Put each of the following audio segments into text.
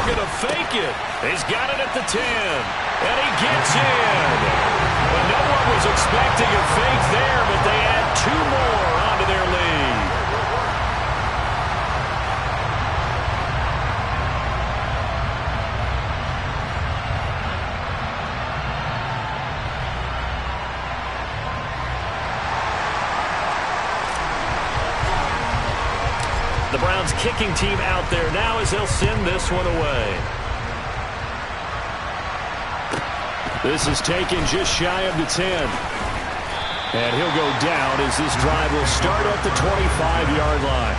going to fake it. He's got it at the 10. And he gets in. But no one was expecting a fake there, but they add 2 more onto their lead. The Browns kicking team out there now as they'll send this one away. This is taken just shy of the 10. And he'll go down as this drive will start at the 25-yard line.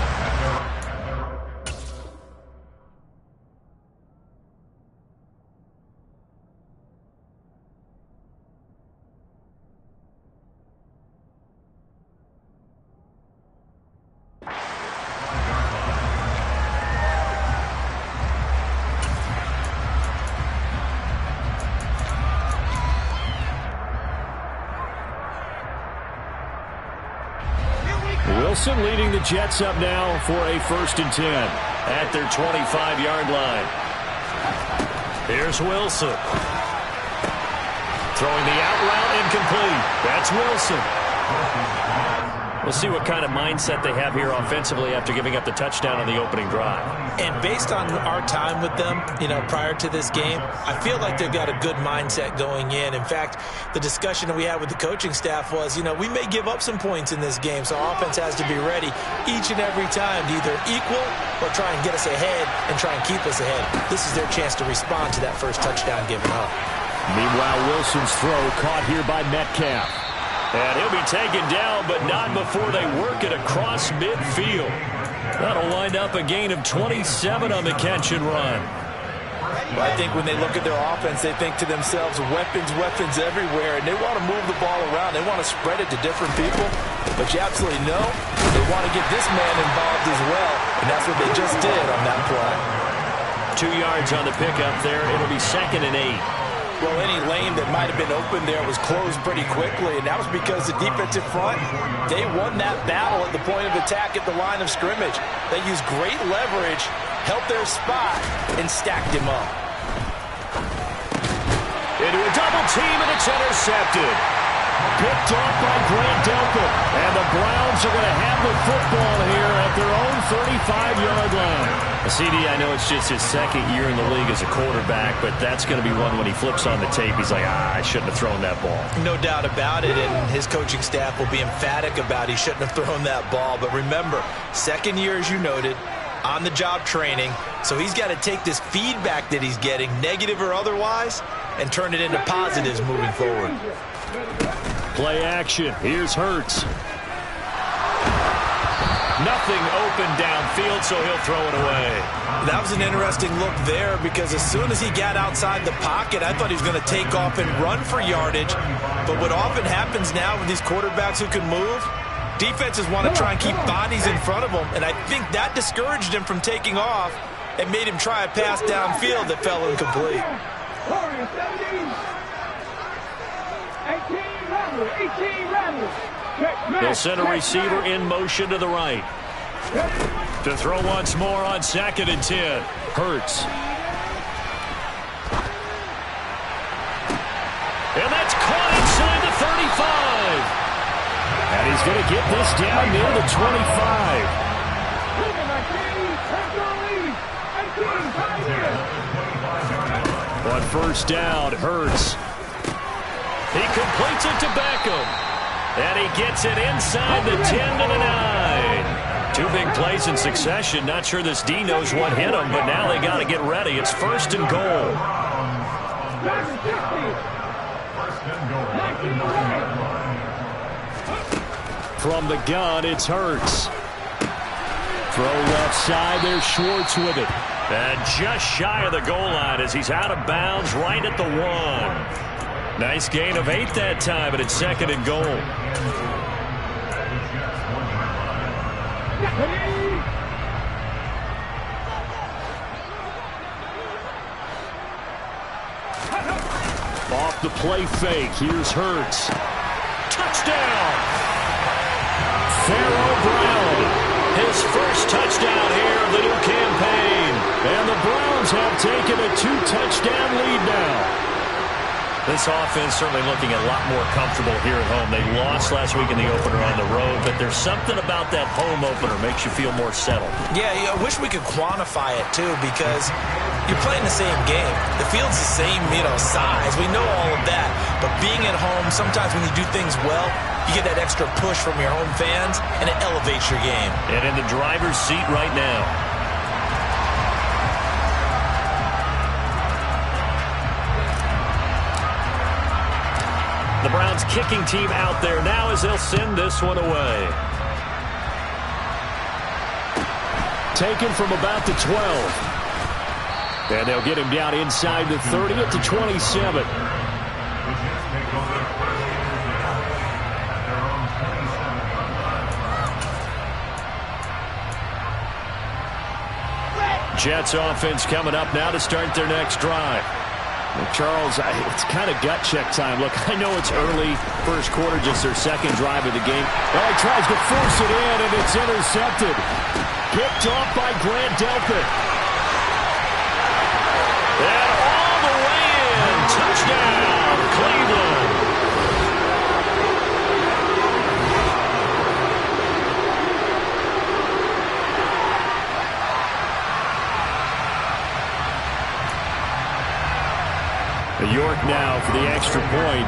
Wilson leading the Jets up now for a 1st and 10 at their 25-yard line. Here's Wilson. Throwing the out route incomplete. That's Wilson. We'll see what kind of mindset they have here offensively after giving up the touchdown on the opening drive. And based on our time with them, prior to this game, I feel like they've got a good mindset going in. In fact, the discussion that we had with the coaching staff was, we may give up some points in this game, so offense has to be ready each and every time to either equal or try and get us ahead and try and keep us ahead. This is their chance to respond to that first touchdown given up. Meanwhile, Wilson's throw caught here by Metcalf. And he'll be taken down, but not before they work it across midfield. That'll wind up a gain of 27 on the catch and run. Well, I think when they look at their offense, they think to themselves, weapons everywhere, and they want to move the ball around. They want to spread it to different people. But you absolutely know they want to get this man involved as well, and that's what they just did on that play. 2 yards on the pickup there. It'll be 2nd and 8. Well, any lane that might have been open there was closed pretty quickly, and that was because the defensive front, they won that battle at the point of attack at the line of scrimmage. They used great leverage, helped their spot, and stacked him up. Into a double team, and it's intercepted. Picked off by Brayden. And the Browns are going to have the football here at their own 35-yard line. CD, I know it's just his 2nd year in the league as a quarterback, but that's going to be one when he flips on the tape. He's like, I shouldn't have thrown that ball. No doubt about it, and his coaching staff will be emphatic about he shouldn't have thrown that ball. But remember, 2nd year, as you noted, on-the-job training, so he's got to take this feedback that he's getting, negative or otherwise, and turn it into positives moving forward. Play action. Here's Hurts. Nothing open downfield, so he'll throw it away. That was an interesting look there because as soon as he got outside the pocket, I thought he was going to take off and run for yardage. But what often happens now with these quarterbacks who can move, defenses want to try and keep bodies in front of them, and I think that discouraged him from taking off and made him try a pass downfield that fell incomplete. 18 Rattlers. They'll send a receiver in motion to the right. To throw once more on 2nd and 10. Hurts. And that's caught inside the 35. And he's going to get this down near the 25. On 1st down, Hurts. He completes it to Beckham. And he gets it inside the 10 to the 9. 2 big plays in succession. Not sure this D knows what hit him, but now they got to get ready. It's 1st and goal. From the gun, it's Hurts. Throw left side. There's Schwartz with it. And just shy of the goal line as he's out of bounds right at the 1. Nice gain of 8 that time, but it's 2nd and goal. Off the play fake, here's Hurts. Touchdown! Pharaoh Brown, his first touchdown here of the new campaign. And the Browns have taken 2-touchdown lead now. This offense certainly looking a lot more comfortable here at home. They lost last week in the opener on the road, but there's something about that home opener makes you feel more settled. Yeah, I wish we could quantify it, too, because you're playing the same game. The field's the same, size. We know all of that. But being at home, sometimes when you do things well, you get that extra push from your home fans, and it elevates your game. And in the driver's seat right now. The Browns kicking team out there now as they'll send this one away. Taken from about the 12. And they'll get him down inside the 30 at the 27. Jets offense coming up now to start their next drive. Charles, it's kind of gut check time. Look, I know it's early, first quarter, just their second drive of the game. Well, he tries to force it in, and it's intercepted. Picked off by Grant Delpit. And all the way in. Touchdown, Cleveland. York now for the extra point.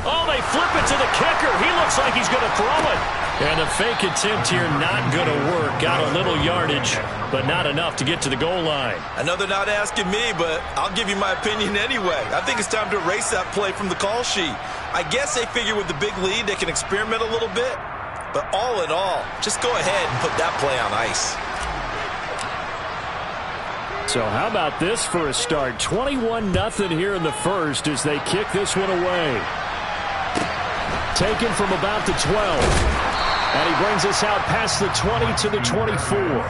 Oh, they flip it to the kicker. He looks like he's going to throw it. And the fake attempt here not going to work. Got a little yardage, but not enough to get to the goal line. I know they're not asking me, but I'll give you my opinion anyway. I think it's time to erase that play from the call sheet. I guess they figure with the big lead they can experiment a little bit. But all in all, just go ahead and put that play on ice. So how about this for a start? 21-0 here in the first as they kick this one away. Taken from about the 12. And he brings us out past the 20 to the 24.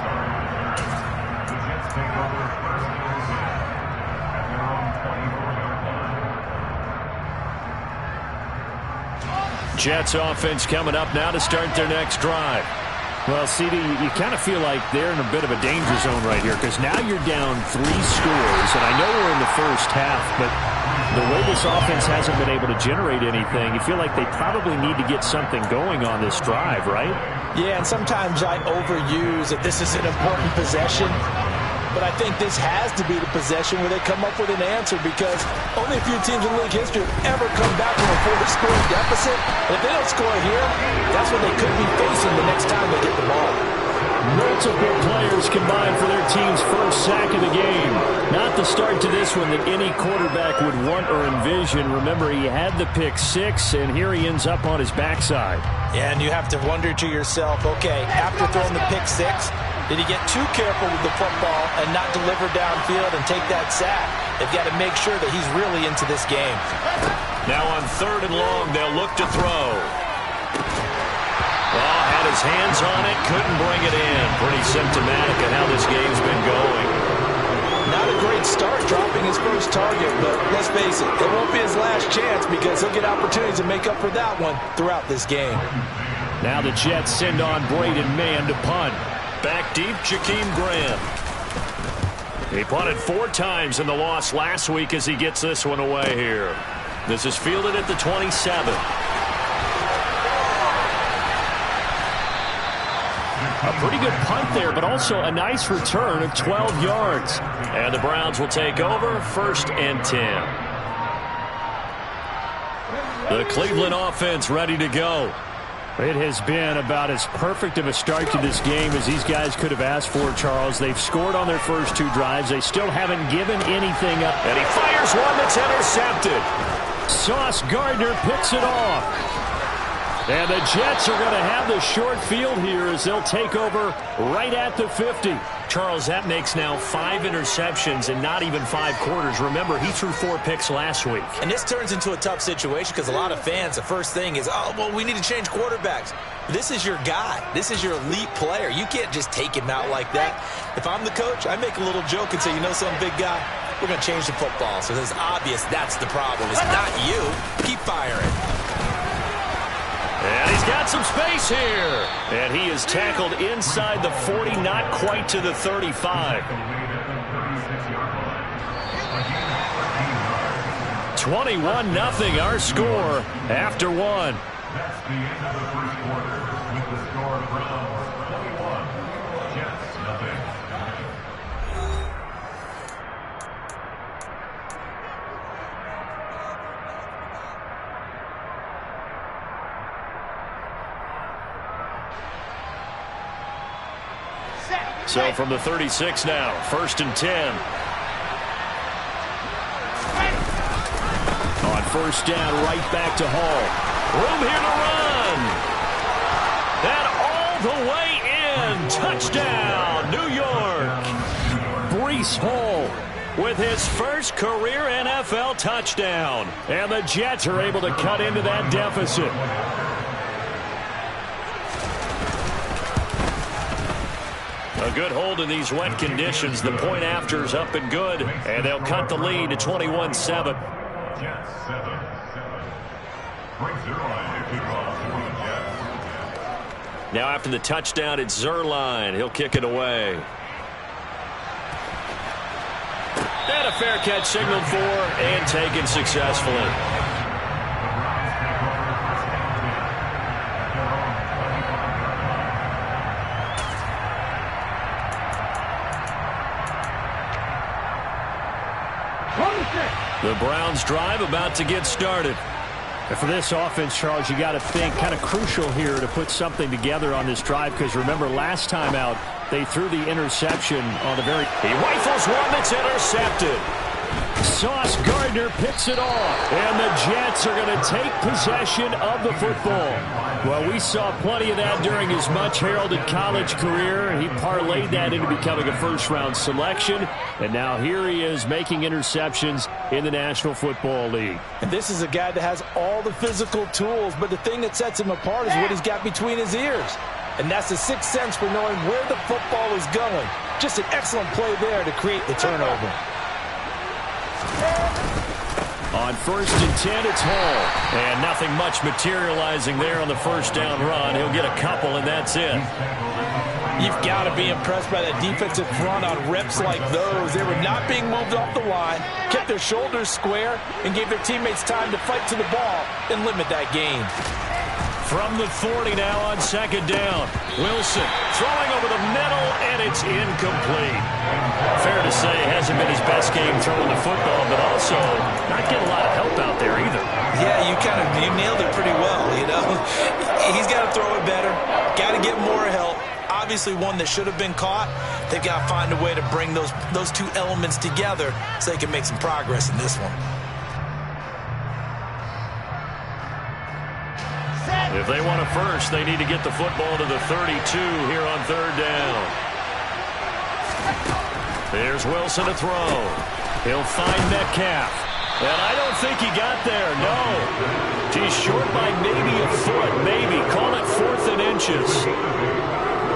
Jets offense coming up now to start their next drive. Well, CD, you kind of feel like they're in a bit of a danger zone right here because now you're down 3 scores, and I know we're in the first half, but the way this offense hasn't been able to generate anything, you feel like they probably need to get something going on this drive, right? Yeah, and sometimes I overuse that this is an important possession, but I think this has to be the possession where they come up with an answer because only a few teams in league history have ever come back from a 4-score deficit. And if they don't score here, that's what they could be facing the next time they get the ball. Multiple players combined for their team's first sack of the game. Not the start to this one that any quarterback would want or envision. Remember, he had the pick 6, and here he ends up on his backside. Yeah, and you have to wonder to yourself, okay, after throwing the pick 6, did he get too careful with the football and not deliver downfield and take that sack? They've got to make sure that he's really into this game. Now on 3rd and long, they'll look to throw. Oh, had his hands on it, couldn't bring it in. Pretty symptomatic of how this game's been going. Not a great start dropping his first target, but let's face it, it won't be his last chance because he'll get opportunities to make up for that one throughout this game. Now the Jets send on Brayden man to punt. Back deep, Jakeem Graham. He punted 4 times in the loss last week as he gets this one away here. This is fielded at the 27. A pretty good punt there, but also a nice return of 12 yards. And the Browns will take over 1st and 10. The Cleveland offense ready to go. It has been about as perfect of a start to this game as these guys could have asked for, Charles. They've scored on their first 2 drives. They still haven't given anything up. And he fires one that's intercepted. Sauce Gardner picks it off. And the Jets are going to have the short field here as they'll take over right at the 50. Charles, that makes now 5 interceptions in not even 5 quarters. Remember, he threw 4 picks last week. And this turns into a tough situation because a lot of fans, the first thing is, oh, well, we need to change quarterbacks. This is your guy. This is your elite player. You can't just take him out like that. If I'm the coach, I make a little joke and say, you know something, big guy? We're going to change the football. So it's obvious that's the problem. It's not you. Keep firing. And he's got some space here. And he is tackled inside the 40, not quite to the 35. 21-0 our score after one. That's the end of the first quarter with the score of Browns 21, Jets nothing. So from the 36 now, 1st and 10. On 1st down, right back to Hall. Room here to run. And all the way in. Touchdown, New York. Breece Hall with his first career NFL touchdown. And the Jets are able to cut into that deficit. A good hold in these wet conditions. The point after is up and good. And they'll cut the lead to 21-7. Jets 7-7. Frank Zerline to kick off for the Jets. Now after the touchdown, it's Zerline. He'll kick it away. And a fair catch signaled for and taken successfully. The Browns drive about to get started. And for this offense, Charles, you got to think kind of crucial here to put something together on this drive, because remember last time out they threw the interception on the very... He rifles one that's intercepted. Sauce Gardner picks it off, and the Jets are going to take possession of the football. Well, we saw plenty of that during his much-heralded college career. He parlayed that into becoming a first-round selection, and now here he is making interceptions in the National Football League. And this is a guy that has all the physical tools, but the thing that sets him apart is what he's got between his ears. And that's the sixth sense for knowing where the football is going. Just an excellent play there to create the turnover. On 1st and 10, it's Hall. And nothing much materializing there on the first down run. He'll get a couple, and that's it. You've got to be impressed by that defensive front on reps like those. They were not being moved off the line, kept their shoulders square, and gave their teammates time to fight to the ball and limit that gain. From the 40 now on 2nd down. Wilson throwing over the middle, and it's incomplete. Fair to say, hasn't been his best game throwing the football, but also not getting a lot of help out there either. Yeah, you nailed it pretty well, you know. He's got to throw it better, got to get more help. Obviously one that should have been caught. They've got to find a way to bring those two elements together so they can make some progress in this one. If they want a first, they need to get the football to the 32 here on 3rd down. There's Wilson to throw. He'll find Metcalf. And I don't think he got there, no. He's short by maybe a foot, maybe. Call it 4th and inches.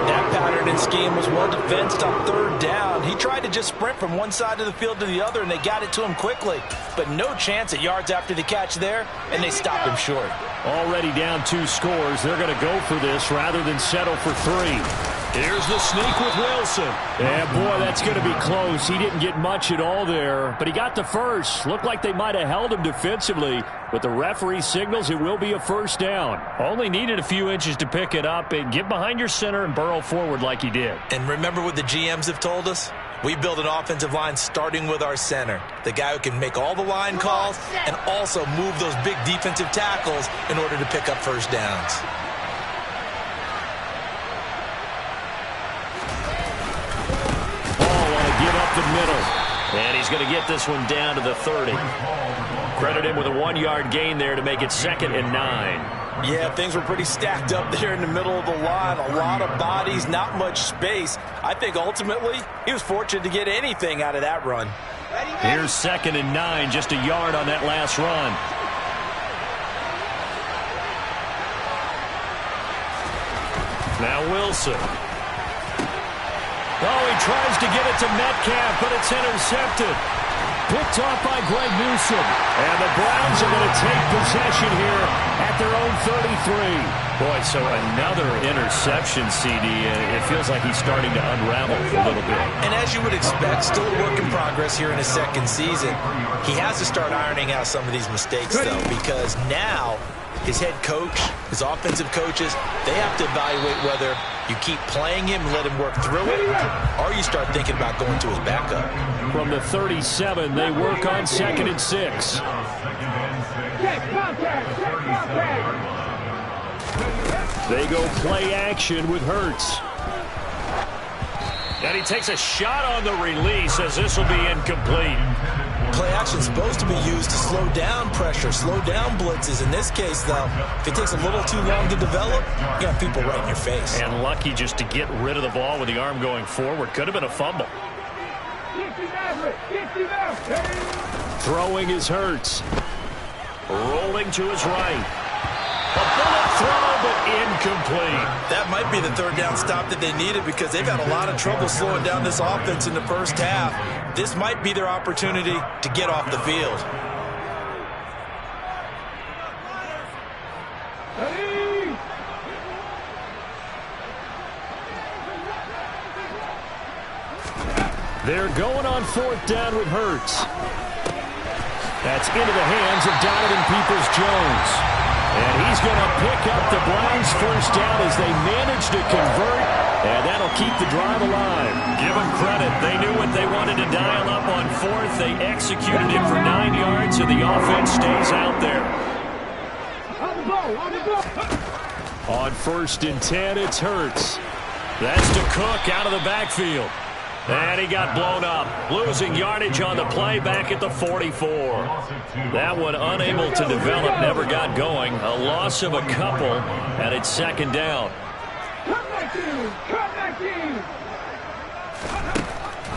That pattern and scheme was well defensed on 3rd down. He tried to just sprint from one side of the field to the other, and they got it to him quickly. But no chance at yards after the catch there, and they stopped him short. Already down 2 scores. They're going to go for this rather than settle for 3. Here's the sneak with Wilson. Yeah, boy, that's going to be close. He didn't get much at all there, but he got the first. Looked like they might have held him defensively, but the referee signals it will be a 1st down. Only needed a few inches to pick it up and get behind your center and burrow forward like he did. And remember what the GMs have told us? We build an offensive line starting with our center, the guy who can make all the line calls and also move those big defensive tackles in order to pick up 1st downs. Give up the middle. And he's going to get this one down to the 30. Credit him with a 1-yard gain there to make it 2nd and 9. Yeah, things were pretty stacked up there in the middle of the line. A lot of bodies, not much space. I think ultimately he was fortunate to get anything out of that run. Here's 2nd and 9, just a yard on that last run. Now Wilson. Oh, he tries to get it to Metcalf, but it's intercepted. Picked off by Greg Newsome. And the Browns are going to take possession here at their own 33. Boy, so another interception, CD. It feels like he's starting to unravel a little bit. And as you would expect, still a work in progress here in his second season. He has to start ironing out some of these mistakes, though, because now his head coach, his offensive coaches, they have to evaluate whether you keep playing him and let him work through it, or you start thinking about going to his backup. From the 37, they work on 2nd and 6. Check contact. They go play action with Hurts. And he takes a shot on the release as this will be incomplete. Play action is supposed to be used to slow down pressure, slow down blitzes. In this case, though, if it takes a little too long to develop, you got people right in your face. And lucky just to get rid of the ball with the arm going forward. Could have been a fumble. Throwing is Hurts. Rolling to his right. A bullet throw, but incomplete. That might be the third down stop that they needed because they've had a lot of trouble slowing down this offense in the first half. This might be their opportunity to get off the field. They're going on 4th down with Hurts. That's into the hands of Donovan Peoples-Jones. And he's going to pick up the Browns' first down as they manage to convert, and that'll keep the drive alive. Give them credit. They knew what they wanted to dial up on 4th. They executed it for 9 yards, and the offense stays out there. On 1st and 10, it's Hurts. That's to Cook out of the backfield. And he got blown up, losing yardage on the play back at the 44. That one unable to develop, never got going. A loss of a couple, and it's 2nd down.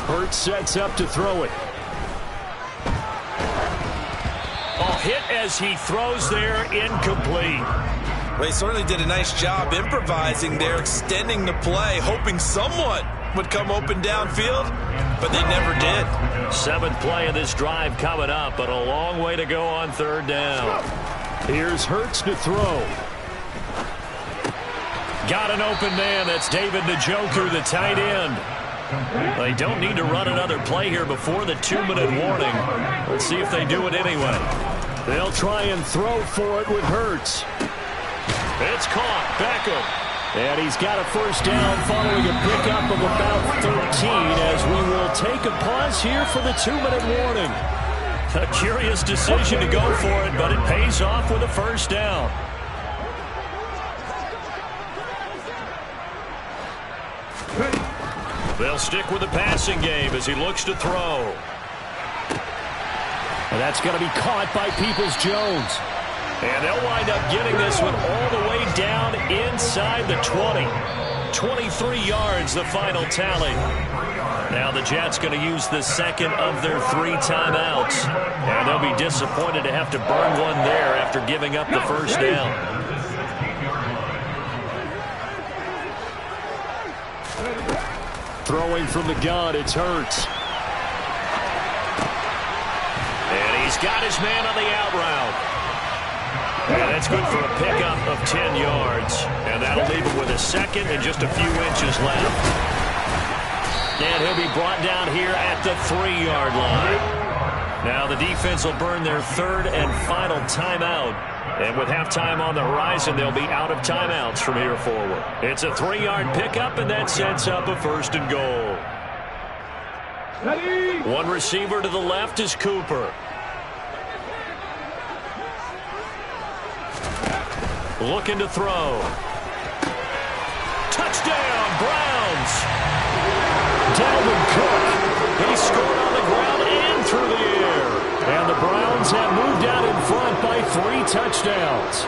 Hurts sets up to throw it. A hit as he throws there, incomplete. Well, he certainly did a nice job improvising there, extending the play, hoping someone would come open downfield, but they never did. 7th play of this drive coming up, but a long way to go on 3rd down. Here's Hurts to throw. Got an open man. That's David Njoku, the tight end. They don't need to run another play here before the 2-minute warning. Let's see if they do it anyway. They'll try and throw for it with Hurts. It's caught. Beckham. And he's got a first down following a pickup of about 13 as we will take a pause here for the 2-minute warning. A curious decision to go for it, but it pays off with a first down. They'll stick with the passing game as he looks to throw. And that's going to be caught by Peoples-Jones. And they'll wind up getting this one all the way down inside the 20. 23 yards, the final tally. Now the Jets going to use the second of their 3 timeouts. And they'll be disappointed to have to burn one there after giving up the first down. Throwing from the gun, it's Hurts. And he's got his man on the out route. And that's good for a pickup of 10 yards. And that'll leave him with a second and just a few inches left. And he'll be brought down here at the 3-yard line. Now the defense will burn their 3rd and final timeout. And with halftime on the horizon, they'll be out of timeouts from here forward. It's a 3-yard pickup, and that sets up a 1st and goal. One receiver to the left is Cooper. Looking to throw. Touchdown, Browns. Dalvin Cook. He scored on the ground and through the air. And the Browns have moved out in front by 3 touchdowns.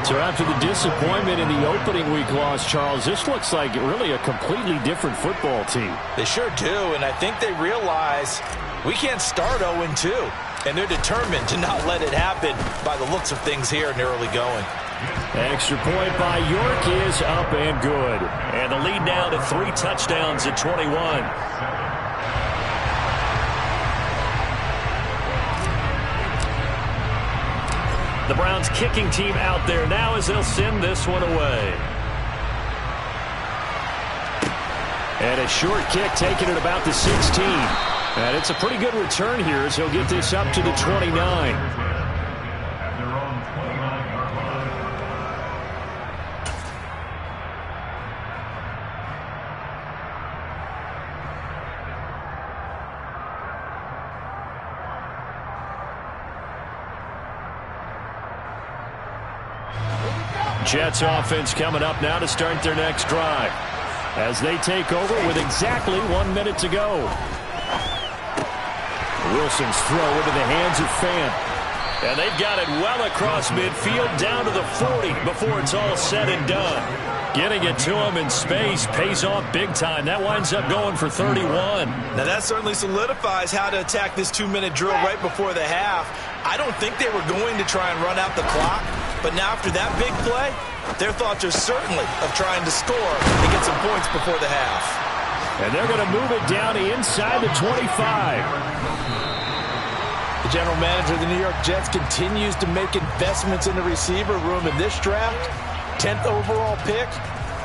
So after the disappointment in the opening week loss, Charles, this looks like really a completely different football team. They sure do, and I think they realize we can't start 0-2. And they're determined to not let it happen by the looks of things here in the early going. Extra point by York is up and good. And the lead now to 3 touchdowns at 21. The Browns kicking team out there now as they'll send this one away. And a short kick taken at about the 16. And it's a pretty good return here as he'll get this up to the 29. At their own 29-yard line. Jets offense coming up now to start their next drive as they take over with exactly 1 minute to go. Wilson's throw into the hands of Fan. And they've got it well across midfield down to the 40 before it's all said and done. Getting it to him in space pays off big time. That winds up going for 31. Now that certainly solidifies how to attack this 2-minute drill right before the half. I don't think they were going to try and run out the clock. But now after that big play, their thoughts are certainly of trying to score and get some points before the half. And they're going to move it down inside the 25. The general manager of the New York Jets continues to make investments in the receiver room in this draft. 10th overall pick.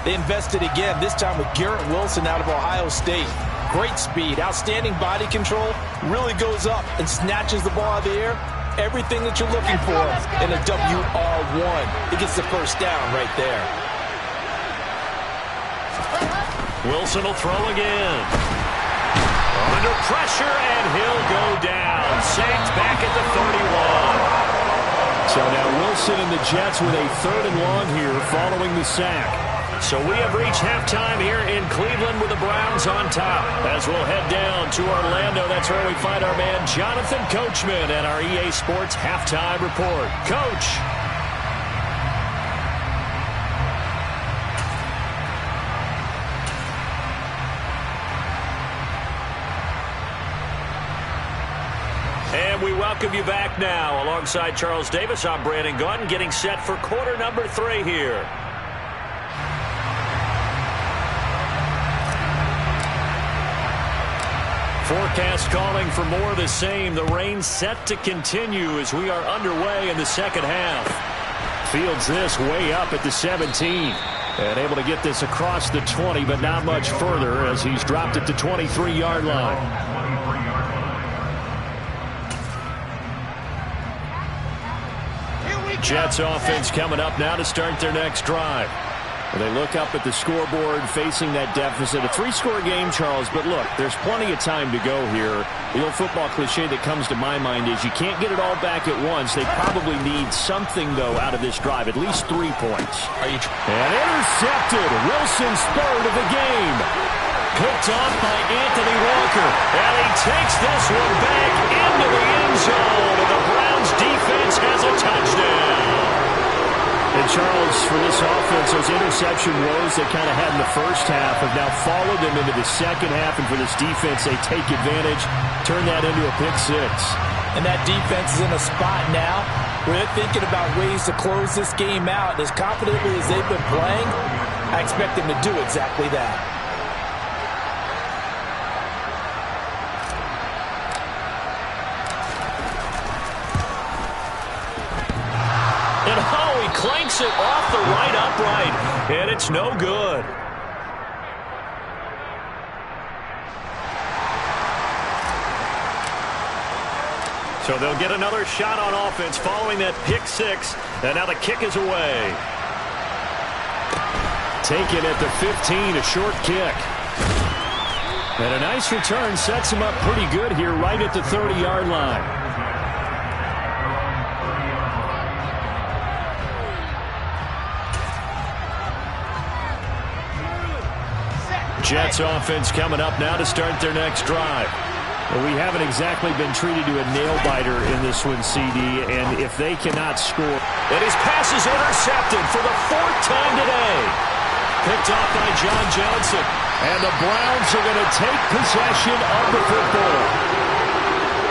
They invested again, this time with Garrett Wilson out of Ohio State. Great speed, outstanding body control, really goes up and snatches the ball out of the air. Everything that you're looking for in a WR1. It gets the first down right there. Wilson will throw again. Under pressure, and he'll go down. Sacked back at the 31. So now Wilson and the Jets with a 3rd and long here following the sack. So we have reached halftime here in Cleveland with the Browns on top. As we'll head down to Orlando, that's where we find our man Jonathan Coachman and our EA Sports Halftime Report. Coach. And we welcome you back now. Alongside Charles Davis, I'm Brayden Gunn, getting set for quarter number 3 here. Forecast calling for more of the same. The rain set to continue as we are underway in the second half. Fields this way up at the 17. And able to get this across the 20, but not much further as he's dropped it to 23-yard line. Jets offense coming up now to start their next drive. Well, they look up at the scoreboard facing that deficit. A 3-score game, Charles, but look, there's plenty of time to go here. The old football cliche that comes to my mind is you can't get it all back at once. They probably need something, though, out of this drive, at least 3 points. And intercepted. Wilson's 3rd of the game. Picked off by Anthony Walker. And he takes this one back into the end zone. And the Browns defense has a touchdown. And Charles, for this offense, those interception woes they kind of had in the first half have now followed them into the second half. And for this defense, they take advantage, turn that into a pick 6. And that defense is in a spot now where they're thinking about ways to close this game out. And as confidently as they've been playing, I expect them to do exactly that. Clanks it off the right upright, and it's no good. So they'll get another shot on offense following that pick 6, and now the kick is away. Taken at the 15, a short kick. And a nice return sets him up pretty good here right at the 30-yard line. Jets offense coming up now to start their next drive. Well, we haven't exactly been treated to a nail-biter in this one, CD, and if they cannot score... And his pass is intercepted for the 4th time today. Picked off by John Johnson. And the Browns are going to take possession of the football.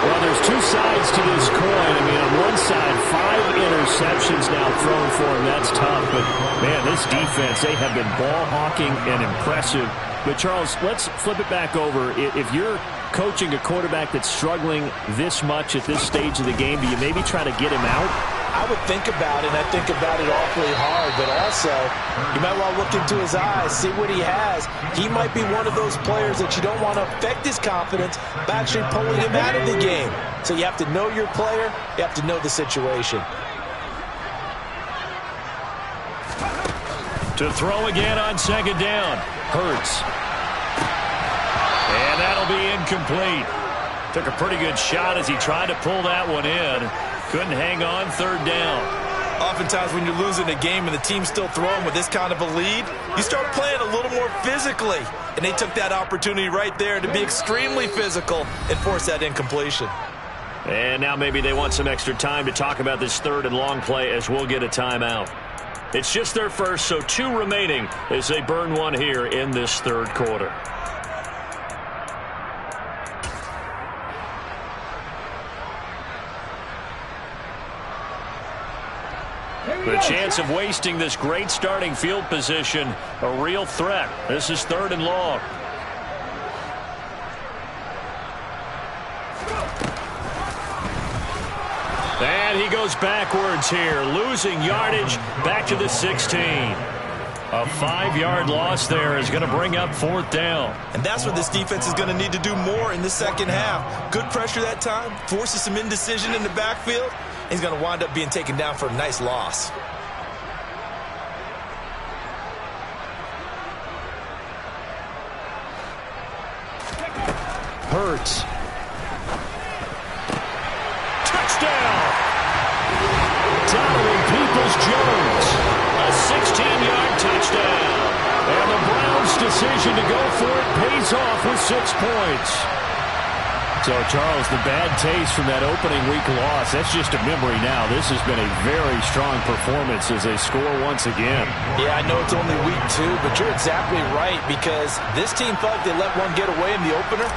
Well, there's 2 sides to this coin. I mean, on one side, 5 interceptions now thrown for him. That's tough. But, man, this defense, they have been ball-hawking and impressive. But, Charles, let's flip it back over. If you're coaching a quarterback that's struggling this much at this stage of the game, do you maybe try to get him out? I would think about it, and I think about it awfully hard, but also you might want to look into his eyes, see what he has. He might be one of those players that you don't want to affect his confidence by actually pulling him out of the game. So you have to know your player, you have to know the situation. To throw again on second down. Hurts. And that'll be incomplete. Took a pretty good shot as he tried to pull that one in. Couldn't hang on third down. Oftentimes when you're losing a game and the team's still throwing with this kind of a lead, you start playing a little more physically. And they took that opportunity right there to be extremely physical and force that incompletion. And now maybe they want some extra time to talk about this third and long play as we'll get a timeout. It's just their first, so 2 remaining as they burn one here in this third quarter. The chance of wasting this great starting field position, a real threat. This is third and long. And he goes backwards here, losing yardage back to the 16. A 5-yard loss there is going to bring up fourth down. And that's what this defense is going to need to do more in the second half. Good pressure that time, forces some indecision in the backfield. He's going to wind up being taken down for a nice loss. Hurts. Touchdown! Donovan Peoples-Jones. A 16-yard touchdown. And the Browns' decision to go for it pays off with 6 points. So, Charles, the bad taste from that opening week loss, that's just a memory now. This has been a very strong performance as they score once again. Yeah, I know it's only week 2, but you're exactly right because this team thought they let one get away in the opener.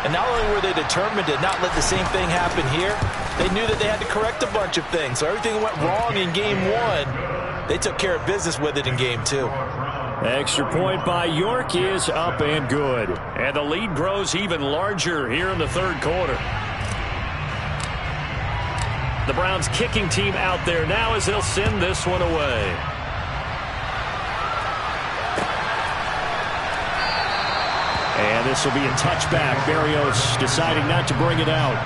And not only were they determined to not let the same thing happen here, they knew that they had to correct a bunch of things. So everything went wrong in game 1. They took care of business with it in game 2. Extra point by York is up and good. And the lead grows even larger here in the third quarter. The Browns kicking team out there now as they'll send this one away. And this will be a touchback. Berrios deciding not to bring it out.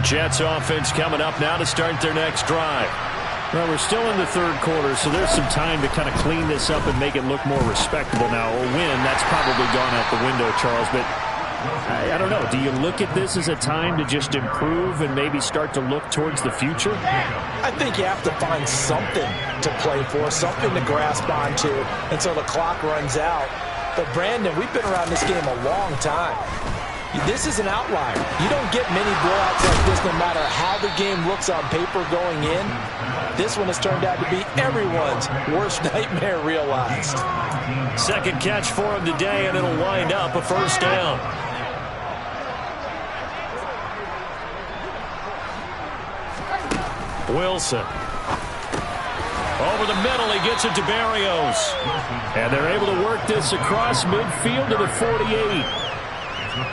Jets offense coming up now to start their next drive. Well, we're still in the third quarter, so there's some time to kind of clean this up and make it look more respectable now. A win, that's probably gone out the window, Charles, but I don't know. Do you look at this as a time to just improve and maybe start to look towards the future? I think you have to find something to play for, something to grasp onto until the clock runs out. But, Brandon, we've been around this game a long time. This is an outlier. You don't get many blowouts like this no matter how the game looks on paper going in. This one has turned out to be everyone's worst nightmare realized. Second catch for him today, and it'll wind up a first down. Wilson. Over the middle, he gets it to Berrios. And they're able to work this across midfield to the 48.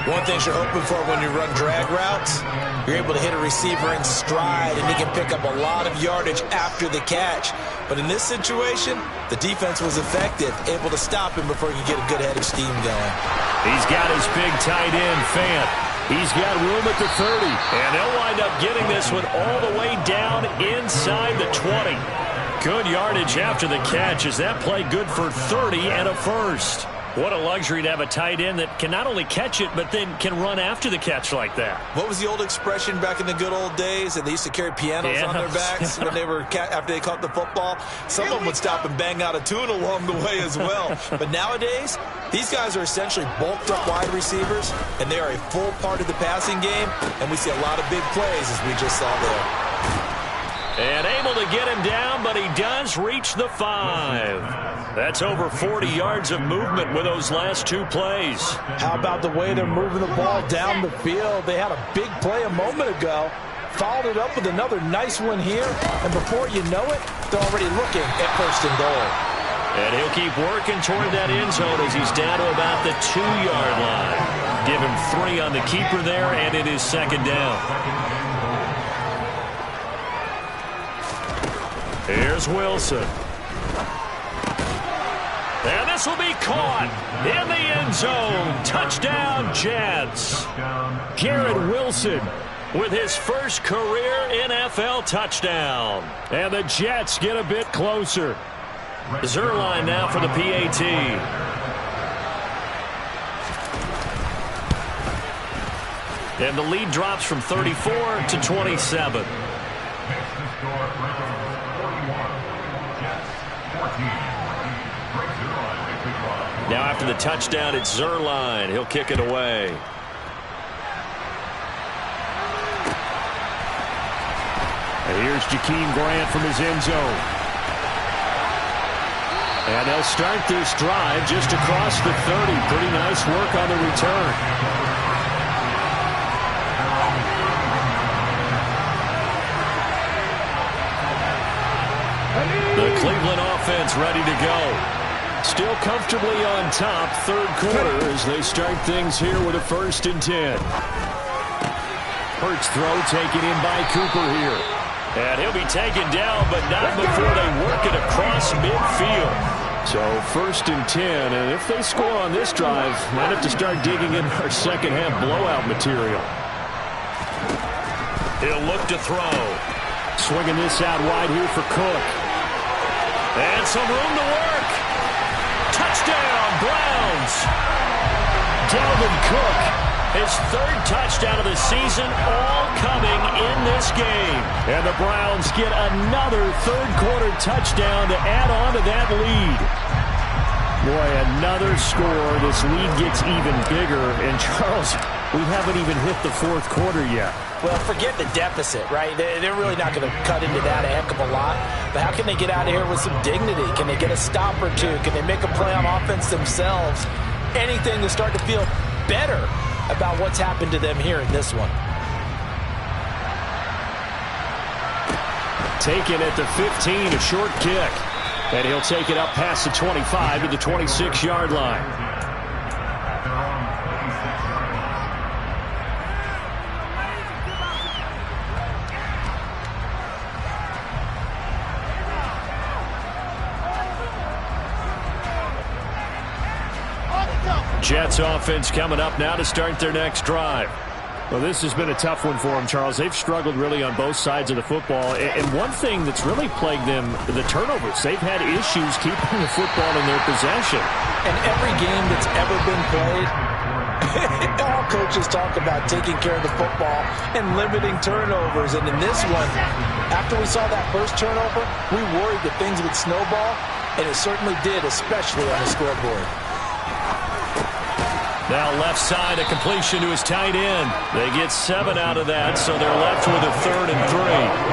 One thing you're hoping for when you run drag routes, you're able to hit a receiver in stride, and he can pick up a lot of yardage after the catch. But in this situation, the defense was effective, able to stop him before he could get a good head of steam going. He's got his big tight end, Fant. He's got room at the 30, and they'll wind up getting this one all the way down inside the 20. Good yardage after the catch. Is that play good for 30 and a first? What a luxury to have a tight end that can not only catch it, but then can run after the catch like that. What was the old expression back in the good old days? And they used to carry pianos on their backs when they were after they caught the football. Someone would stop and bang out a tune along the way as well. But nowadays, these guys are essentially bulked up wide receivers, and they are a full part of the passing game. And we see a lot of big plays, as we just saw there. And able to get him down, but he does reach the 5. That's over 40 yards of movement with those last 2 plays. How about the way they're moving the ball down the field? They had a big play a moment ago. followed it up with another nice one here, and before you know it, they're already looking at 1st and goal. And he'll keep working toward that end zone as he's down to about the 2-yard line. Give him 3 on the keeper there, and it is 2nd down. Here's Wilson. And this will be caught in the end zone. Touchdown, Jets. Garrett Wilson with his first career NFL touchdown. And the Jets get a bit closer. Zerline now for the PAT. And the lead drops from 34 to 27. Now after the touchdown, it's Zerline. He'll kick it away. And here's Jakeem Grant from his end zone. And they'll start this drive just across the 30. Pretty nice work on the return. The Cleveland offense ready to go. Still comfortably on top, 3rd quarter, as they start things here with a 1st and 10. Hurts throw taken in by Cooper here. And he'll be taken down, but not before they work it across midfield. So 1st and 10, and if they score on this drive, might have to start digging in our second half blowout material. He'll look to throw. Swinging this out wide here for Cook. And some room to work. Touchdown, Browns. Dalvin Cook. His 3rd touchdown of the season, all coming in this game. And the Browns get another 3rd quarter touchdown to add on to that lead. Boy, another score. This lead gets even bigger. And Charles, we haven't even hit the 4th quarter yet. Well, forget the deficit, right? They're really not going to cut into that a heck of a lot. But how can they get out of here with some dignity? Can they get a stop or two? Can they make a play on offense themselves? Anything to start to feel better about what's happened to them here in this one. Taken at the 15, a short kick. And he'll take it up past the 25 to the 26-yard line. Jets offense coming up now to start their next drive. Well, this has been a tough one for them, Charles. They've struggled really on both sides of the football. And one thing that's really plagued them, the turnovers. They've had issues keeping the football in their possession. And every game that's ever been played, all coaches talk about taking care of the football and limiting turnovers. And in this one, after we saw that first turnover, we worried that things would snowball, and it certainly did, especially on the scoreboard. Now left side, a completion to his tight end. They get 7 out of that, so they're left with a 3rd and 3.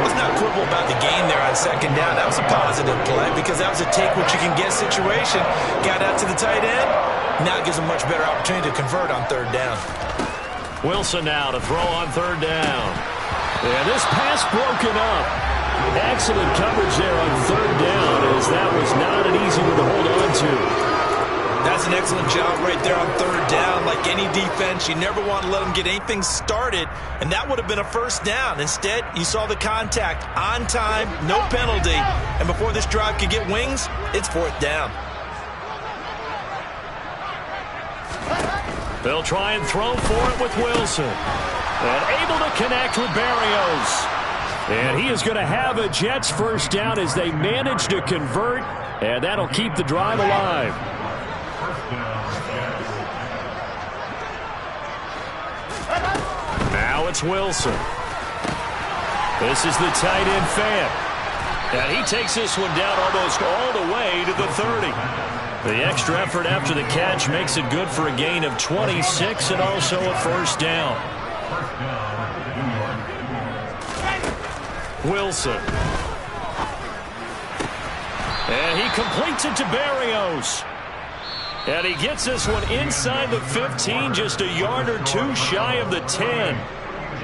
Let's not quibble about the game there on 2nd down. That was a positive play because that was a take-what-you-can-get situation. Got out to the tight end. Now it gives them much better opportunity to convert on 3rd down. Wilson now to throw on 3rd down. And this pass broken up. Excellent coverage there on 3rd down, as that was not an easy one to hold on to. That's an excellent job right there on 3rd down. Like any defense, you never want to let them get anything started, and that would have been a 1st down. Instead, you saw the contact on time, no penalty, and before this drive could get wings, it's 4th down. They'll try and throw for it with Wilson. And able to connect with Barrios. And he is going to have a Jets 1st down as they manage to convert, and that'll keep the drive alive. Now it's Wilson. This is the tight end fan. And he takes this one down almost all the way to the 30. The extra effort after the catch makes it good for a gain of 26 and also a 1st down. Wilson. And he completes it to Barrios. And he gets this one inside the 15, just a yard or two shy of the 10.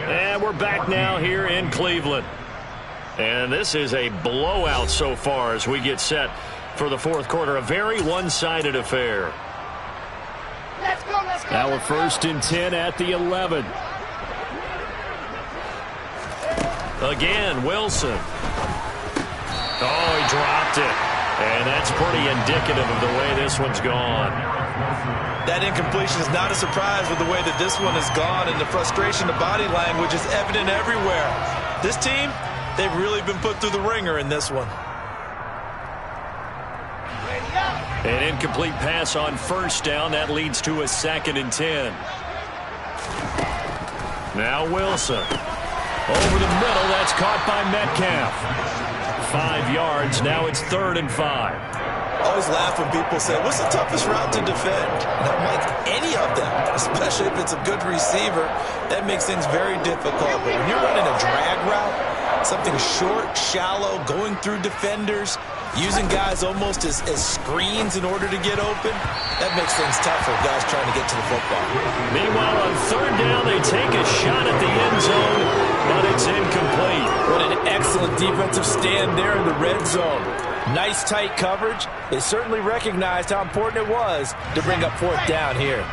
And we're back now here in Cleveland. And this is a blowout so far as we get set for the fourth quarter. A very one-sided affair. Now we're 1st and 10 at the 11. Again, Wilson. Oh, he dropped it. And that's pretty indicative of the way this one's gone. That incompletion is not a surprise with the way that this one has gone, and the frustration, the body language is evident everywhere. This team, they've really been put through the ringer in this one. An incomplete pass on 1st down. That leads to a 2nd and 10. Now Wilson. Over the middle. That's caught by Metcalf. 5 yards. Now it's 3rd and 5. I always laugh when people say, what's the toughest route to defend? And I'm like, any of them, especially if it's a good receiver. That makes things very difficult. But when you're running a drag route, something short, shallow, going through defenders, using guys almost as screens in order to get open, that makes things tough for guys trying to get to the football. Meanwhile, on 3rd down, they take a shot at the end zone, but it's incomplete. What an excellent defensive stand there in the red zone. Nice tight coverage. They certainly recognized how important it was to bring up 4th down here.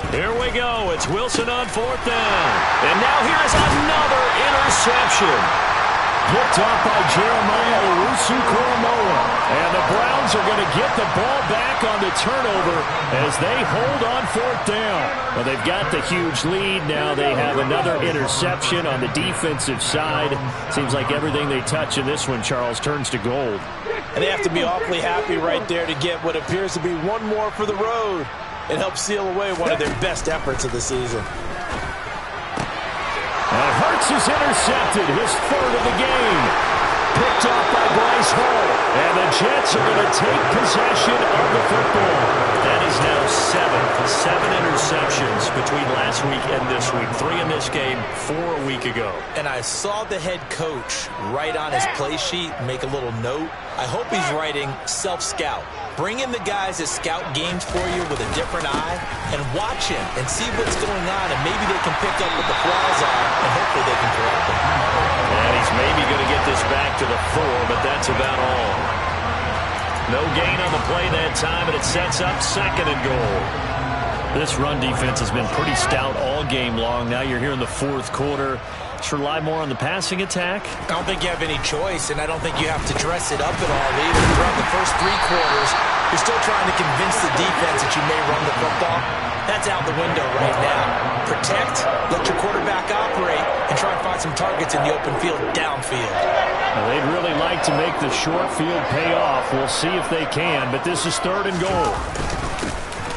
Here we go. It's Wilson on 4th down. And now here is another interception. Picked off by Jeremiah Owusu-Koramoah. And the Browns are going to get the ball back on the turnover as they hold on 4th down. Well, they've got the huge lead. Now they have another interception on the defensive side. Seems like everything they touch in this one, Charles, turns to gold. And they have to be awfully happy right there to get what appears to be one more for the road and help seal away one of their best efforts of the season. And Hurts is intercepted, his 3rd of the game. Picked off by Bryce Hall. And the Jets are going to take possession of the football. That is now 7 interceptions between last week and this week. 3 in this game, 4 a week ago. And I saw the head coach write on his play sheet, make a little note. I hope he's writing self-scout. Bring in the guys that scout games for you with a different eye and watch him and see what's going on, and maybe they can pick up what the flaws are, and hopefully they can correct them. And he's maybe going to get this back to the 4, but that's about all. No gain on the play that time, and it sets up 2nd and goal. This run defense has been pretty stout all game long. Now you're here in the 4th quarter. Should rely more on the passing attack? I don't think you have any choice, and I don't think you have to dress it up at all either. Throughout the first 3 quarters, you're still trying to convince the defense that you may run the football. That's out the window right now. Protect, let your quarterback operate, and try and find some targets in the open field downfield. Well, they'd really like to make the short field pay off. We'll see if they can, but this is 3rd and goal.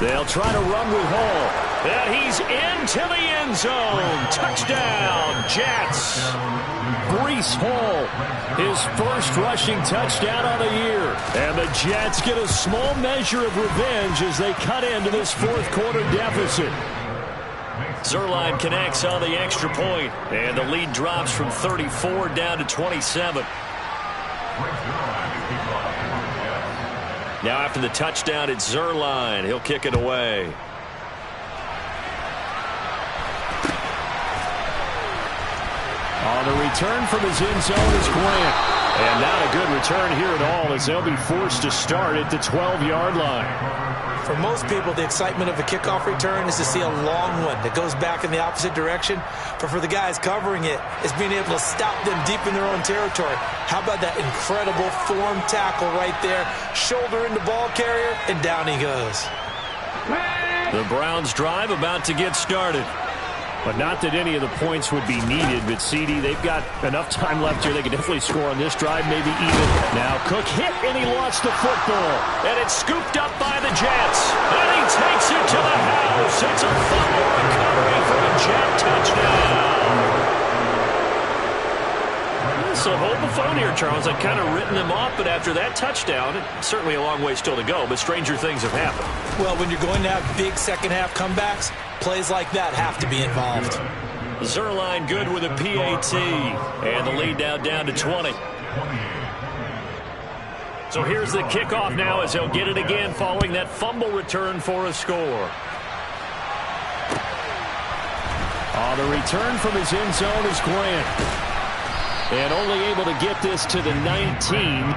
They'll try to run with Hall. And he's into the end zone. Touchdown, Jets. Breece Hall, his 1st rushing touchdown of the year. And the Jets get a small measure of revenge as they cut into this 4th quarter deficit. Zuerlein connects on the extra point, and the lead drops from 34 down to 27. Now after the touchdown, it's Zuerlein. He'll kick it away. On the return from his end zone is Grant. And not a good return here at all as they'll be forced to start at the 12-yard line. For most people, the excitement of a kickoff return is to see a long one that goes back in the opposite direction. But for the guys covering it, it's being able to stop them deep in their own territory. How about that incredible form tackle right there? Shoulder in the ball carrier, and down he goes. The Browns drive about to get started. But not that any of the points would be needed. But CD, they've got enough time left here. They can definitely score on this drive, maybe even. Now Cook hit, and he lost the football. And it's scooped up by the Jets. And he takes it to the house. It's a fumble recovery for a Jet touchdown. So hold the phone here, Charles. I've kind of written them off, but after that touchdown, certainly a long way still to go, but stranger things have happened. Well, when you're going to have big second-half comebacks, plays like that have to be involved. Zuerlein good with a PAT, and the lead now down to 20. So here's the kickoff now as he'll get it again following that fumble return for a score. On the return from his end zone is Grant. And only able to get this to the 19.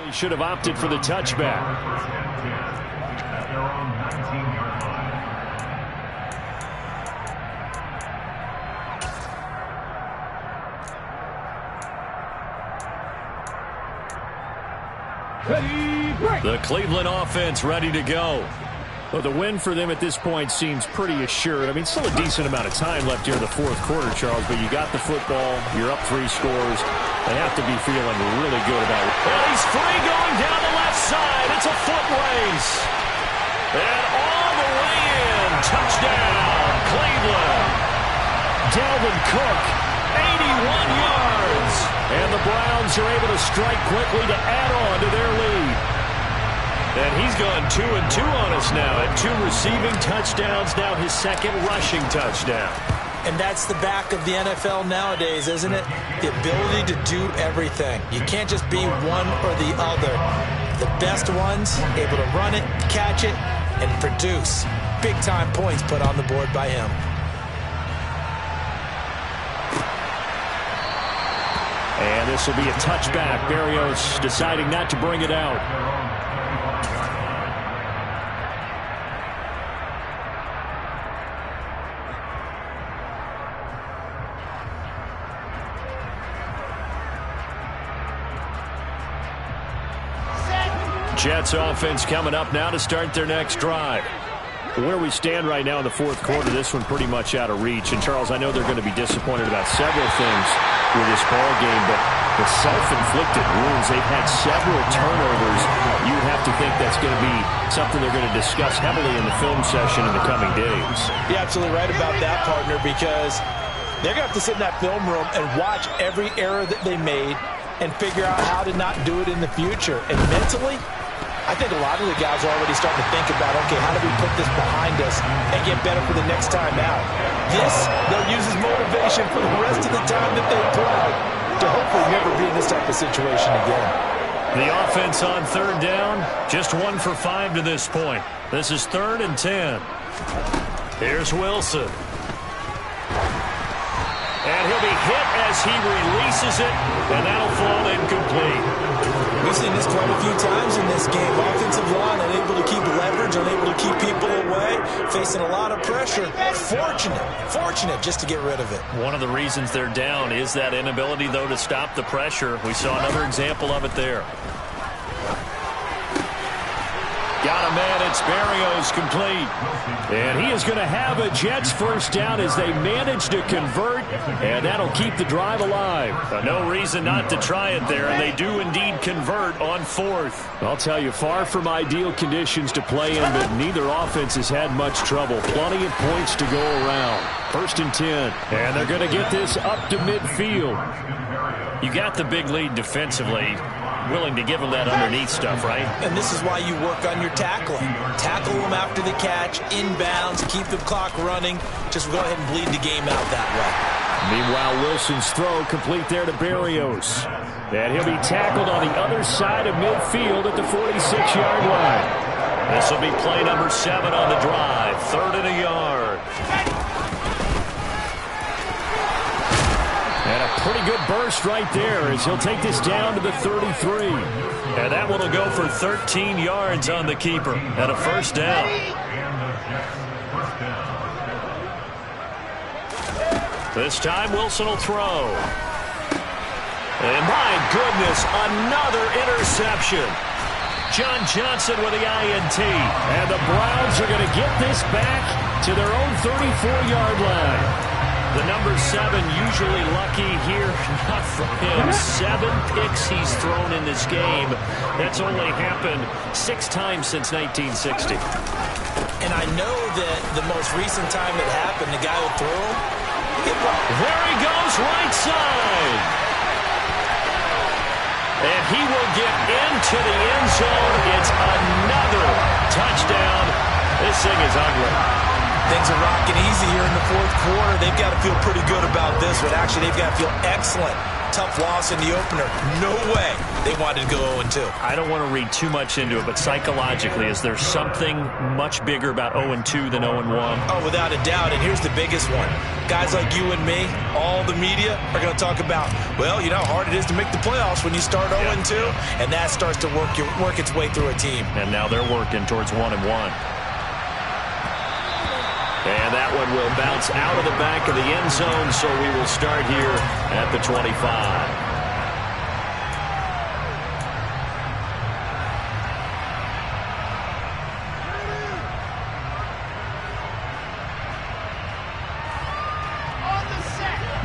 He should have opted for the touchback. At their own 19-yard line. The Cleveland offense ready to go. Well, the win for them at this point seems pretty assured. I mean, still a decent amount of time left here in the fourth quarter, Charles, but you got the football. You're up 3 scores. They have to be feeling really good about it. And he's free going down the left side. It's a foot race. And all the way in. Touchdown, Cleveland. Dalvin Cook, 81 yards. And the Browns are able to strike quickly to add on to their lead. And he's gone 2-2 on us now at 2 receiving touchdowns, now his 2nd rushing touchdown. And that's the back of the NFL nowadays, isn't it? The ability to do everything. You can't just be one or the other. The best ones, able to run it, catch it, and produce. Big-time points put on the board by him. And this will be a touchback. Berrios deciding not to bring it out. Jets offense coming up now to start their next drive. Where we stand right now in the fourth quarter, this one pretty much out of reach. And, Charles, I know they're going to be disappointed about several things with this ball game, but the self-inflicted wounds, they've had several turnovers. You would have to think that's going to be something they're going to discuss heavily in the film session in the coming days. You're absolutely right about that, partner, because they're going to have to sit in that film room and watch every error that they made and figure out how to not do it in the future. And mentally, I think a lot of the guys are already starting to think about, okay, how do we put this behind us and get better for the next time out? This, they'll use as motivation for the rest of the time that they play to hopefully never be in this type of situation again. The offense on 3rd down, just 1 for 5 to this point. This is 3rd and 10. Here's Wilson. And he'll be hit as he releases it, and that'll fall incomplete. We've seen this quite a few times in this game. Offensive line unable to keep leverage, unable to keep people away, facing a lot of pressure. Fortunate just to get rid of it. One of the reasons they're down is that inability, though, to stop the pressure. We saw another example of it there. Got a man, it's Berrios complete. And he is going to have a Jets first down as they manage to convert, and that'll keep the drive alive. No reason not to try it there, and they do indeed convert on 4th. I'll tell you, far from ideal conditions to play in, but neither offense has had much trouble. Plenty of points to go around. 1st and 10, and they're going to get this up to midfield. You got the big lead defensively. Willing to give them that underneath stuff, right? And this is why you work on your tackling. Tackle them after the catch, inbounds, keep the clock running. Just go ahead and bleed the game out that way. Meanwhile, Wilson's throw complete there to Berrios. And he'll be tackled on the other side of midfield at the 46-yard line. This will be play number 7 on the drive. 3rd and a yard. And a pretty good burst right there as he'll take this down to the 33. And that one will go for 13 yards on the keeper and a 1st down. This time Wilson will throw. And my goodness, another interception. John Johnson with the INT. And the Browns are going to get this back to their own 34-yard line. The number 7 usually lucky here. Not for him. 7 picks he's thrown in this game. That's only happened 6 times since 1960. And I know that the most recent time it happened, the guy who threw him, there he goes, right side. And he will get into the end zone. It's another touchdown. This thing is ugly. Things are rocking easy here in the fourth quarter. They've got to feel pretty good about this one. Actually, they've got to feel excellent. Tough loss in the opener. No way they wanted to go 0-2. I don't want to read too much into it, but psychologically, is there something much bigger about 0-2 than 0-1? Oh, without a doubt, and here's the biggest one. Guys like you and me, all the media, are going to talk about, well, you know how hard it is to make the playoffs when you start 0-2, and that starts to work its way through a team. And now they're working towards 1-1. And that one will bounce out of the back of the end zone, so we will start here at the 25.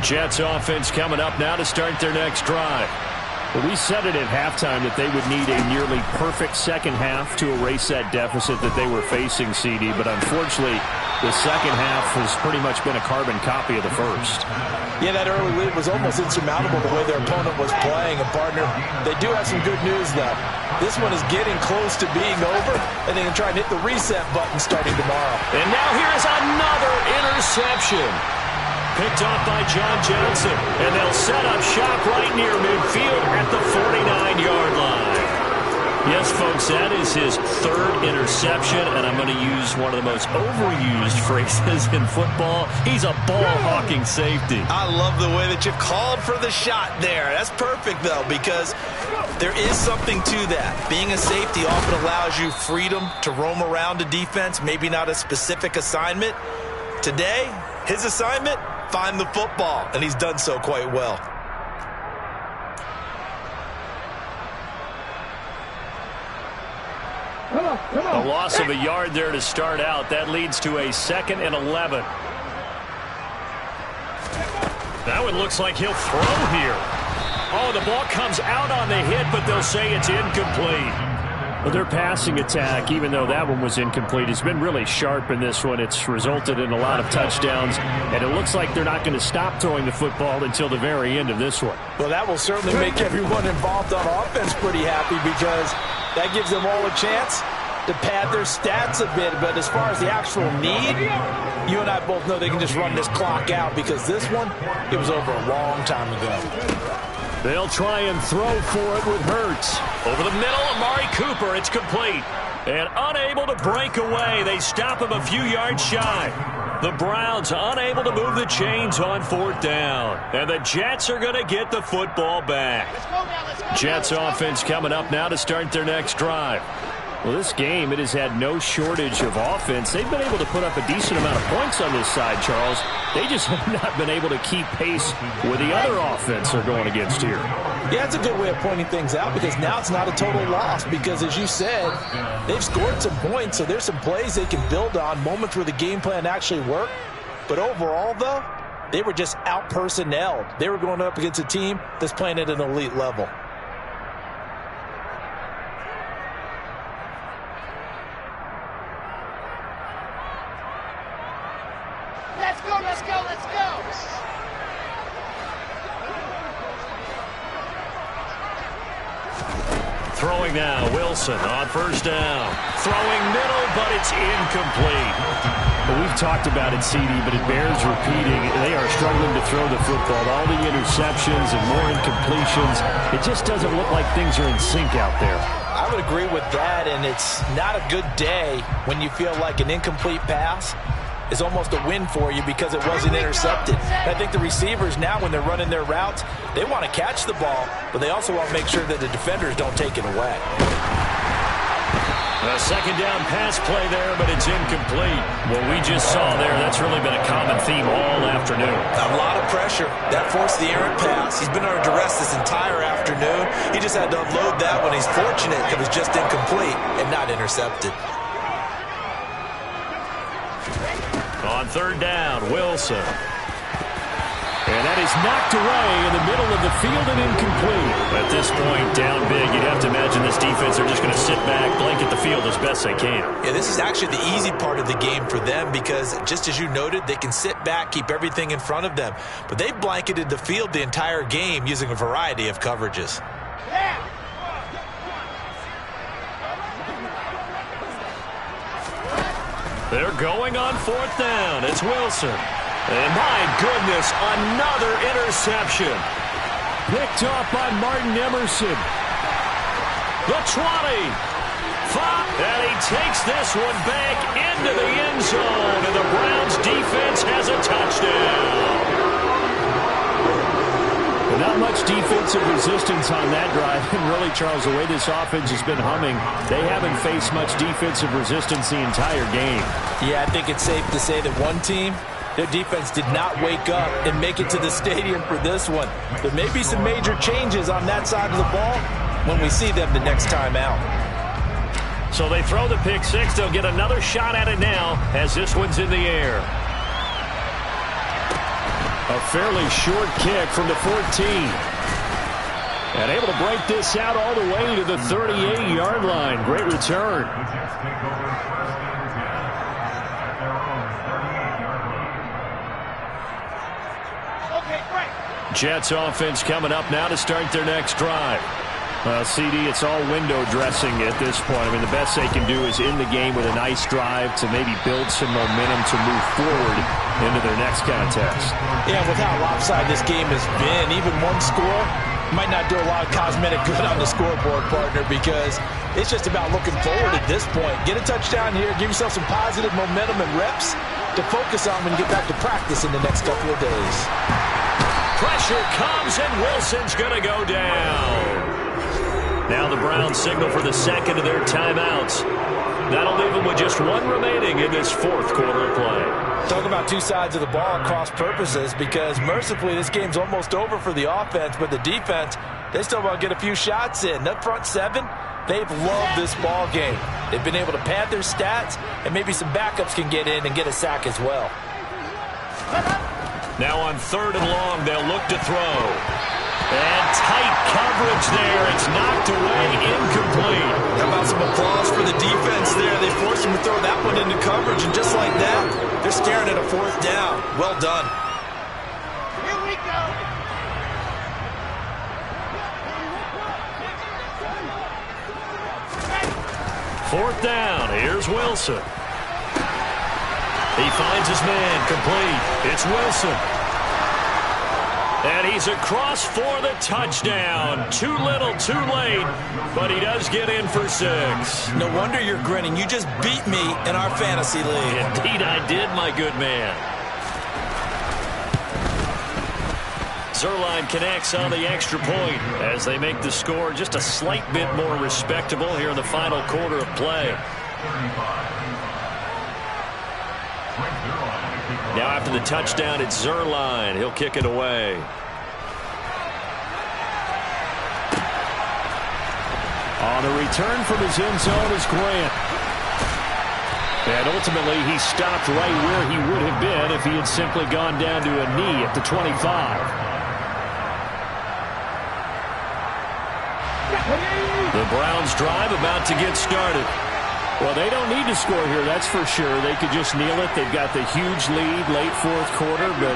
Jets offense coming up now to start their next drive. Well, we said it at halftime that they would need a nearly perfect second half to erase that deficit that they were facing, CD. But unfortunately, the second half has pretty much been a carbon copy of the first. Yeah, that early lead was almost insurmountable the way their opponent was playing. And, partner, they do have some good news, though. This one is getting close to being over, and they can try and hit the reset button starting tomorrow. And now here's another interception. Picked off by John Johnson, and they'll set up shop right near midfield at the 49-yard line. Yes, folks, that is his 3rd interception, and I'm going to use one of the most overused phrases in football. He's a ball-hawking safety. I love the way that you called for the shot there. That's perfect, though, because there is something to that. Being a safety often allows you freedom to roam around a defense, maybe not a specific assignment. Today, his assignment, find the football, and he's done so quite well. A loss of a yard there to start out. That leads to a 2nd and 11. That one looks like he'll throw here. Oh, the ball comes out on the hit, but they'll say it's incomplete. Well, their passing attack, even though that one was incomplete, has been really sharp in this one. It's resulted in a lot of touchdowns, and it looks like they're not going to stop throwing the football until the very end of this one. Well, that will certainly make everyone involved on offense pretty happy because that gives them all a chance to pad their stats a bit. But as far as the actual need, you and I both know they can just run this clock out because this one, it was over a long time ago. They'll try and throw for it with Hurts. Over the middle, Amari Cooper. It's complete. And unable to break away. They stop him a few yards shy. The Browns unable to move the chains on 4th down. And the Jets are going to get the football back. Jets offense coming up now to start their next drive. Well, this game, it has had no shortage of offense. They've been able to put up a decent amount of points on this side, Charles. They just have not been able to keep pace with the other offense they're going against here. Yeah, it's a good way of pointing things out because now it's not a total loss because, as you said, they've scored some points, so there's some plays they can build on, moments where the game plan actually worked. But overall, though, they were just out-personnelled. They were going up against a team that's playing at an elite level. Let's go. Throwing now, Wilson on 1st down. Throwing middle, but it's incomplete. Well, we've talked about it, CD, but it bears repeating. They are struggling to throw the football. All the interceptions and more incompletions. It just doesn't look like things are in sync out there. I would agree with that, and it's not a good day when you feel like an incomplete pass is almost a win for you because it wasn't intercepted. And I think the receivers now, when they're running their routes, they want to catch the ball, but they also want to make sure that the defenders don't take it away. A 2nd down pass play there, but it's incomplete. What we just saw there, that's really been a common theme all afternoon. A lot of pressure. That forced the errant pass. He's been under duress this entire afternoon. He just had to unload that when he's fortunate it was just incomplete and not intercepted. On 3rd down, Wilson. And that is knocked away in the middle of the field and incomplete. At this point, down big, you'd have to imagine this defense are just going to sit back, blanket the field as best they can. Yeah, this is actually the easy part of the game for them because, just as you noted, they can sit back, keep everything in front of them. But they blanketed the field the entire game using a variety of coverages. They're going on 4th down. It's Wilson. And my goodness, another interception. Picked off by Martin Emerson. The 20. 5. And he takes this one back into the end zone. And the Browns defense has a touchdown. Not much defensive resistance on that drive. And really, Charles, the way this offense has been humming, they haven't faced much defensive resistance the entire game. Yeah, I think it's safe to say that one team, their defense did not wake up and make it to the stadium for this one. There may be some major changes on that side of the ball when we see them the next time out. So they throw the pick six. They'll get another shot at it now as this one's in the air. A fairly short kick from the 14. And able to break this out all the way to the 38-yard line. Great return. Jets offense coming up now to start their next drive. CD, it's all window dressing at this point. I mean, the best they can do is in the game with a nice drive to maybe build some momentum to move forward into their next contest. Yeah, with how lopsided this game has been, even one score might not do a lot of cosmetic good on the scoreboard, partner, because it's just about looking forward at this point. Get a touchdown here, give yourself some positive momentum and reps to focus on when you get back to practice in the next couple of days. Pressure comes, and Wilson's going to go down. Now the Browns signal for the second of their timeouts. That'll leave them with just one remaining in this 4th quarter of play. Talk about two sides of the ball at cross purposes, because mercifully this game's almost over for the offense, but the defense, they still want to get a few shots in. That front seven, they've loved this ball game. They've been able to pad their stats, and maybe some backups can get in and get a sack as well. Now on 3rd and long, they'll look to throw. And tight coverage there. It's knocked away, incomplete. How about some applause for the defense there? They forced him to throw that one into coverage, and just like that, they're staring at a 4th down. Well done. Here we go. 4th down. Here's Wilson. He finds his man, complete. It's Wilson. And he's across for the touchdown. Too little, too late, but he does get in for 6. No wonder you're grinning. You just beat me in our fantasy league. Indeed I did, my good man. Zerline connects on the extra point as they make the score just a slight bit more respectable here in the final quarter of play. Now after the touchdown, it's Zerline. He'll kick it away. On the return from his end zone is Grant. And ultimately, he stopped right where he would have been if he had simply gone down to a knee at the 25. The Browns drive about to get started. Well, they don't need to score here, that's for sure. They could just kneel it. They've got the huge lead, late 4th quarter, but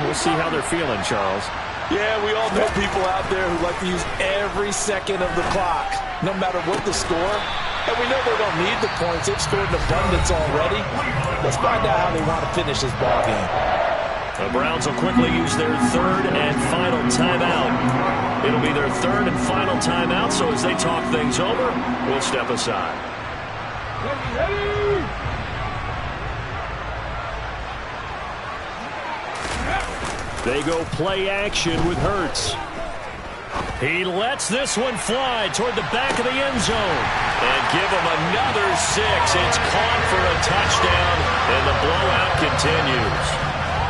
we'll see how they're feeling, Charles. Yeah, we all know people out there who like to use every second of the clock, no matter what the score. And we know they don't need the points. They've scored in abundance already. Let's find out how they want to finish this ball game. The Browns will quickly use their 3rd and final timeout. It'll be their 3rd and final timeout, so as they talk things over, we'll step aside. They go play action with Hurts. He lets this one fly toward the back of the end zone. And give him another 6. It's caught for a touchdown, and the blowout continues.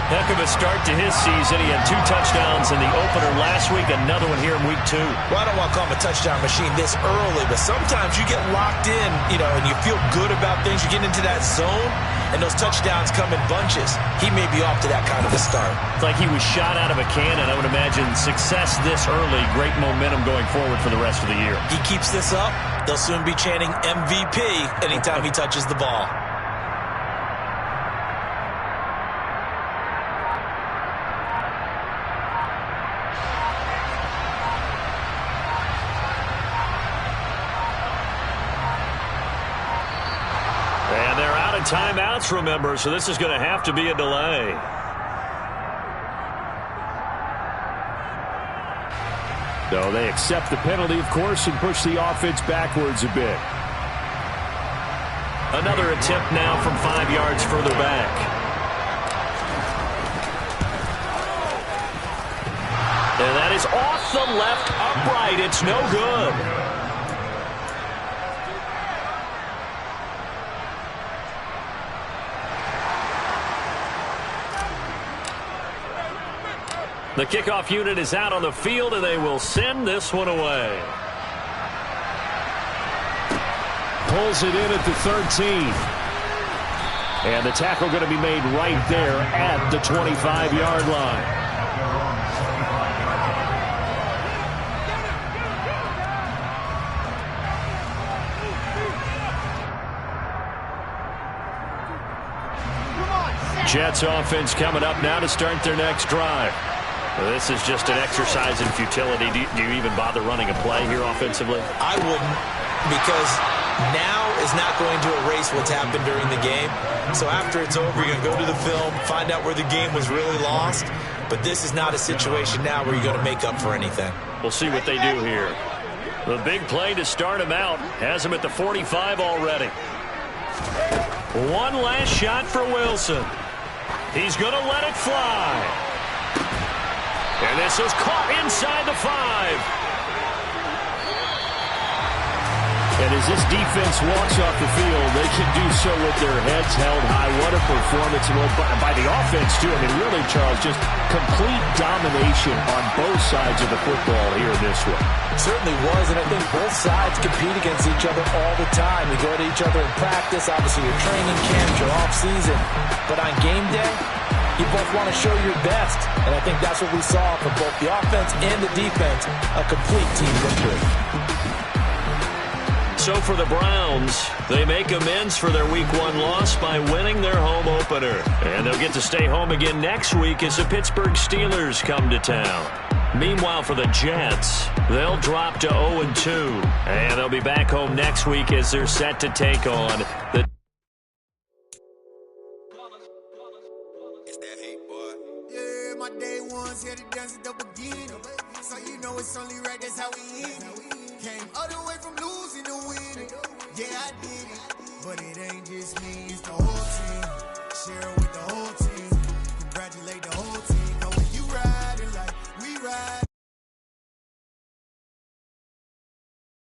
Heck of a start to his season. He had 2 touchdowns in the opener last week, another one here in week 2. Well, I don't want to call him a touchdown machine this early, but sometimes you get locked in, and you feel good about things. You get into that zone, and those touchdowns come in bunches. He may be off to that kind of a start. It's like he was shot out of a cannon. I would imagine success this early, great momentum going forward for the rest of the year. He keeps this up, they'll soon be chanting MVP anytime he touches the ball. And they're out of timeouts, remember, so this is going to have to be a delay. No, they accept the penalty, of course, and push the offense backwards a bit. Another attempt now from 5 yards further back. And that is off the left upright. It's no good. The kickoff unit is out on the field, and they will send this one away. Pulls it in at the 13. And the tackle going to be made right there at the 25-yard line. Jets offense coming up now to start their next drive. This is just an exercise in futility. Do you even bother running a play here offensively? I wouldn't, because now is not going to erase what's happened during the game. So after it's over, you're going to go to the film, find out where the game was really lost. But this is not a situation now where you're going to make up for anything. We'll see what they do here. The big play to start him out has him at the 45 already. One last shot for Wilson. He's going to let it fly. And this is caught inside the 5. And as this defense walks off the field, they can do so with their heads held high. What a performance by the offense, too. I mean, really, Charles, just complete domination on both sides of the football here in this one. It certainly was, and I think both sides compete against each other all the time. You go to each other in practice, obviously your training camp, your off-season. But on game day, you both want to show your best, and I think that's what we saw from both the offense and the defense, a complete team victory. So for the Browns, they make amends for their Week 1 loss by winning their home opener. And they'll get to stay home again next week as the Pittsburgh Steelers come to town. Meanwhile, for the Jets, they'll drop to 0-2. And they'll be back home next week as they're set to take on the... My day ones here to dance at the beginning. So you know it's only right, that's how we end it. Came all the way from losing to winning. Yeah, I did it. But it ain't just me, it's the whole team. Share it with the whole